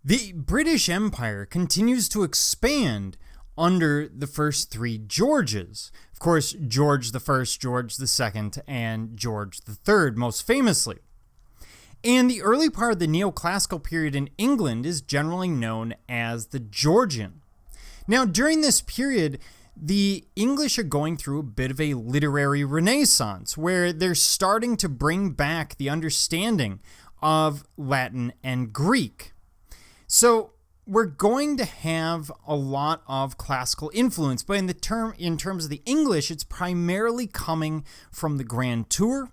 The British Empire continues to expand under the first three Georges. Of course, George I, George II, and George III, most famously. And the early part of the Neoclassical period in England is generally known as the Georgian. Now, during this period, the English are going through a bit of a literary renaissance where they're starting to bring back the understanding of Latin and Greek. So we're going to have a lot of classical influence, but in terms of the English, it's primarily coming from the Grand Tour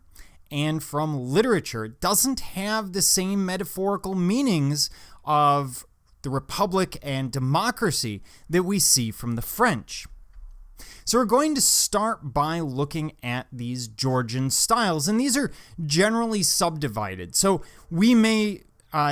and from literature. It doesn't have the same metaphorical meanings of the Republic and democracy that we see from the French. So we're going to start by looking at these Georgian styles, and these are generally subdivided. So we may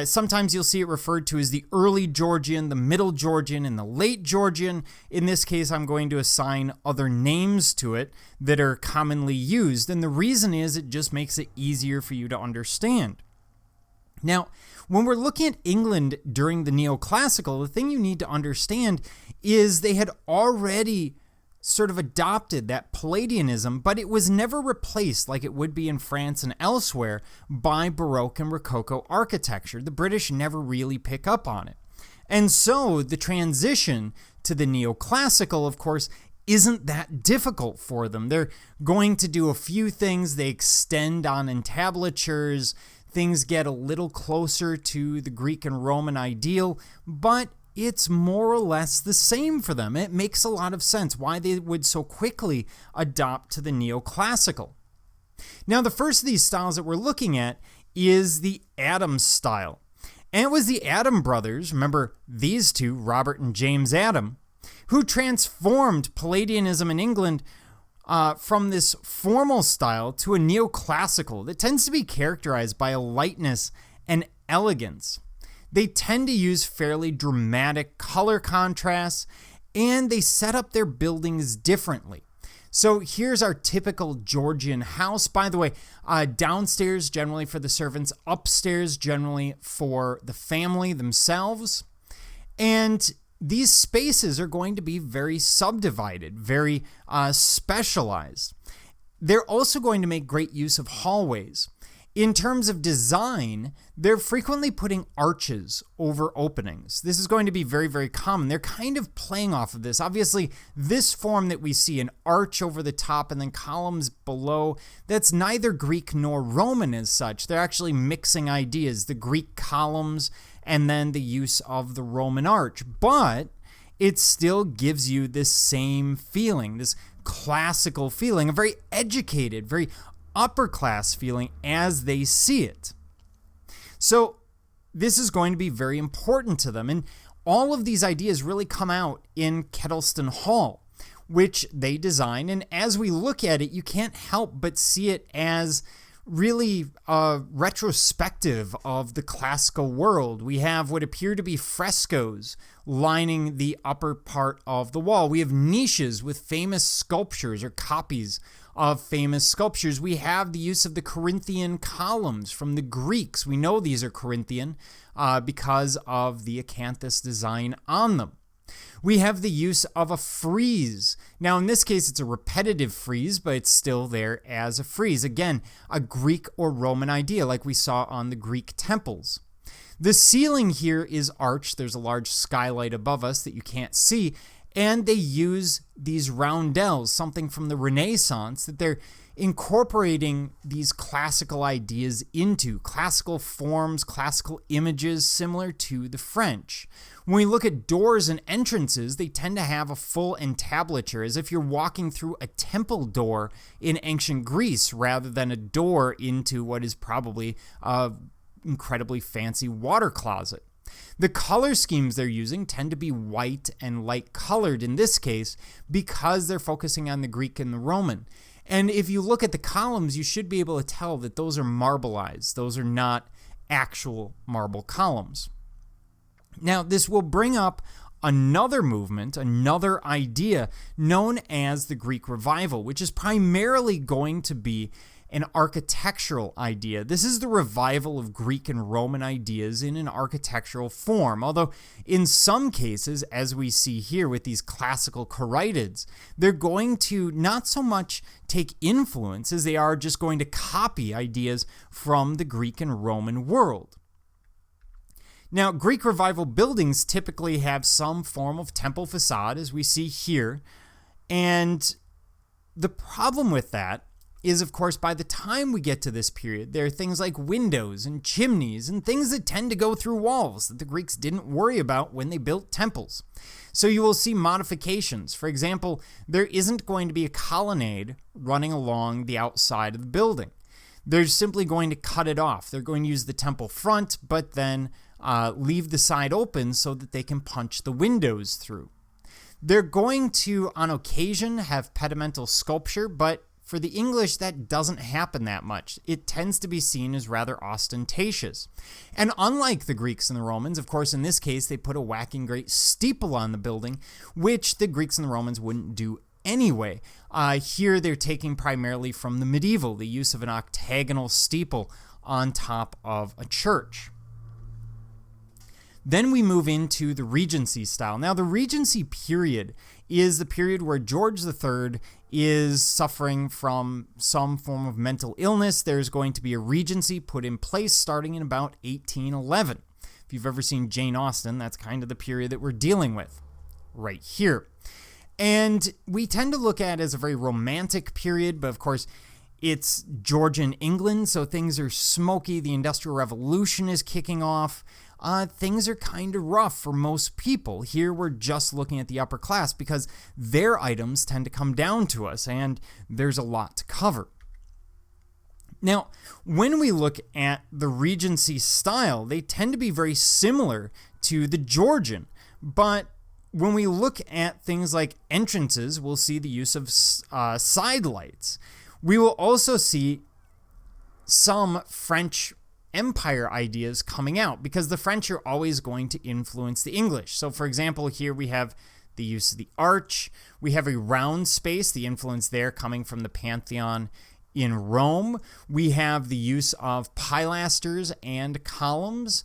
sometimes you'll see it referred to as the early Georgian, the middle Georgian, and the late Georgian. In this case, I'm going to assign other names to it that are commonly used. And the reason is it just makes it easier for you to understand. Now, when we're looking at England during the Neoclassical, the thing you need to understand is they had already sort of adopted that Palladianism, but it was never replaced like it would be in France and elsewhere by Baroque and Rococo architecture. The British never really pick up on it. And so the transition to the Neoclassical, of course, isn't that difficult for them. They're going to do a few things. They extend on entablatures. Things get a little closer to the Greek and Roman ideal, but it's more or less the same for them. It makes a lot of sense why they would so quickly adopt to the Neoclassical. Now, the first of these styles that we're looking at is the Adam style. And it was the Adam brothers, remember these two, Robert and James Adam, who transformed Palladianism in England from this formal style to a Neoclassical that tends to be characterized by a lightness and elegance. They tend to use fairly dramatic color contrasts, and they set up their buildings differently. So here's our typical Georgian house. By the way, downstairs generally for the servants, upstairs generally for the family themselves. And these spaces are going to be very subdivided, very specialized. They're also going to make great use of hallways. In terms of design, they're frequently putting arches over openings. This is going to be very, very common. They're kind of playing off of this. Obviously, this form that we see, an arch over the top and then columns below, that's neither Greek nor Roman as such. They're actually mixing ideas, the Greek columns and then the use of the Roman arch. But it still gives you this same feeling, this classical feeling, a very educated, very upper class feeling as they see it. So this is going to be very important to them. And all of these ideas really come out in Kedleston Hall, which they design. And as we look at it, you can't help but see it as really retrospective of the classical world. We have what appear to be frescoes lining the upper part of the wall. We have niches with famous sculptures or copies of famous sculptures. We have the use of the Corinthian columns from the Greeks. We know these are Corinthian because of the acanthus design on them. We have the use of a frieze. Now, in this case, it's a repetitive frieze, but it's still there as a frieze. Again, a Greek or Roman idea like we saw on the Greek temples. The ceiling here is arched. There's a large skylight above us that you can't see. And they use these roundels, something from the Renaissance, that they're incorporating these classical ideas into, classical forms, classical images similar to the French. When we look at doors and entrances, they tend to have a full entablature, as if you're walking through a temple door in ancient Greece rather than a door into what is probably an incredibly fancy water closet. The color schemes they're using tend to be white and light colored in this case because they're focusing on the Greek and the Roman. And if you look at the columns, you should be able to tell that those are marbleized. Those are not actual marble columns. Now, this will bring up another movement, another idea known as the Greek Revival, which is primarily going to be an architectural idea. This is the revival of Greek and Roman ideas in an architectural form, although in some cases, as we see here with these classical Caryatids, they're going to not so much take influence as they are just going to copy ideas from the Greek and Roman world. Now, Greek revival buildings typically have some form of temple facade, as we see here, and the problem with that is, of course, by the time we get to this period, there are things like windows and chimneys and things that tend to go through walls that the Greeks didn't worry about when they built temples. So you will see modifications. For example, there isn't going to be a colonnade running along the outside of the building. They're simply going to cut it off. They're going to use the temple front, but then leave the side open so that they can punch the windows through. They're going to, on occasion, have pedimental sculpture, but for the English, that doesn't happen that much. It tends to be seen as rather ostentatious. And unlike the Greeks and the Romans, of course, in this case, they put a whacking great steeple on the building, which the Greeks and the Romans wouldn't do anyway. Here, they're taking primarily from the medieval, the use of an octagonal steeple on top of a church. Then we move into the Regency style. Now, the Regency period is the period where George III is suffering from some form of mental illness. There's going to be a regency put in place starting in about 1811. If you've ever seen Jane Austen, that's kind of the period that we're dealing with right here. And we tend to look at it as a very romantic period, but of course, it's Georgian England, so things are smoky. The Industrial Revolution is kicking off. Things are kind of rough for most people. Here we're just looking at the upper class because their items tend to come down to us, and there's a lot to cover. Now, when we look at the Regency style, they tend to be very similar to the Georgian, but when we look at things like entrances, we'll see the use of side lights. We will also see some French Empire ideas coming out because the French are always going to influence the English. So, for example, here we have the use of the arch. We have a round space, the influence there coming from the Pantheon in Rome. We have the use of pilasters and columns.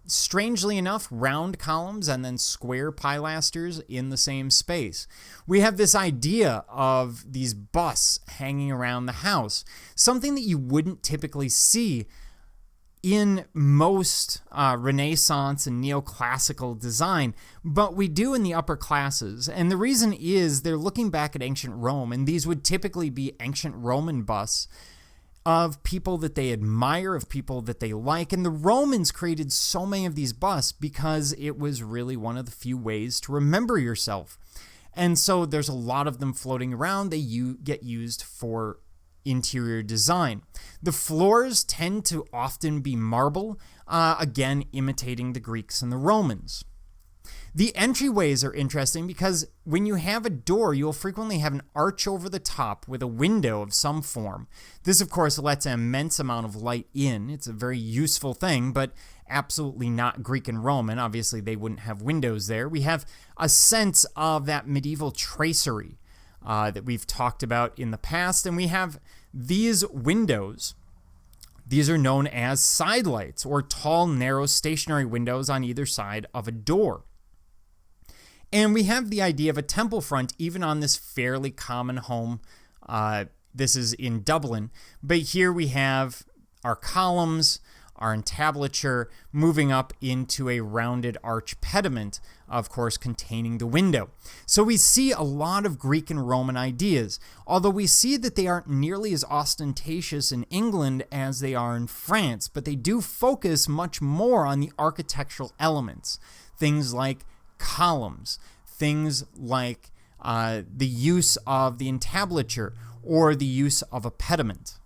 Strangely enough, round columns and then square pilasters in the same space. We have this idea of these busts hanging around the house, something that you wouldn't typically see in most Renaissance and Neoclassical design, but we do in the upper classes. And the reason is they're looking back at ancient Rome, and these would typically be ancient Roman busts of people that they admire, of people that they like. And the Romans created so many of these busts because it was really one of the few ways to remember yourself. And so there's a lot of them floating around. They get used for interior design. The floors tend to often be marble, again, imitating the Greeks and the Romans. The entryways are interesting because when you have a door, you'll frequently have an arch over the top with a window of some form. This, of course, lets an immense amount of light in. It's a very useful thing, but absolutely not Greek and Roman. Obviously, they wouldn't have windows there. We have a sense of that medieval tracery that we've talked about in the past, and we have these windows. These are known as side lights, or tall, narrow, stationary windows on either side of a door. And we have the idea of a temple front even on this fairly common home. This is in Dublin. But here we have our columns, our entablature, moving up into a rounded arch pediment, of course, containing the window. So we see a lot of Greek and Roman ideas, although we see that they aren't nearly as ostentatious in England as they are in France, but they do focus much more on the architectural elements. Things like columns, things like the use of the entablature or the use of a pediment.